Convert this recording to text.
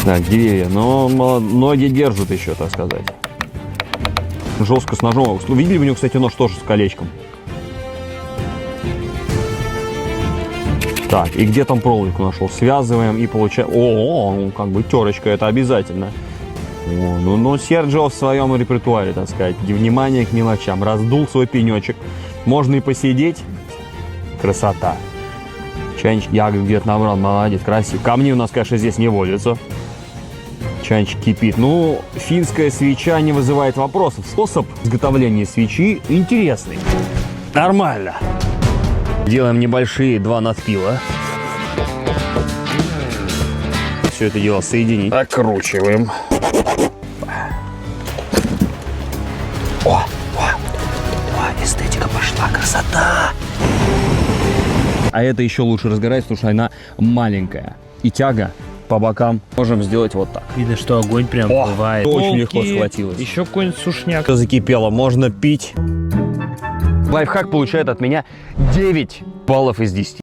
Так, деревья, но ноги держат еще, так сказать. Жестко с ножом. Видели у него, кстати, нож тоже с колечком. Так, и где там проволоку нашел? Связываем и получаем... О, как бы терочка, это обязательно. О, ну, Серджио в своем репертуаре, так сказать. Внимание к мелочам. Раздул свой пенечек. Можно и посидеть. Красота. Чайничек я где-то набрал, молодец, красиво. Камни у нас, конечно, здесь не водятся. Чайничек кипит. Ну, финская свеча не вызывает вопросов. Способ изготовления свечи интересный. Нормально. Делаем небольшие 2 надпила. Все это дело соединить. Окручиваем. О, эстетика пошла, красота. А это еще лучше разгорается, потому что она маленькая. И тяга по бокам можем сделать вот так. Видно, что огонь прям бывает. Очень легко схватилось. Еще какой-нибудь сушняк. Все закипело, можно пить. Лайфхак получает от меня 9 баллов из 10.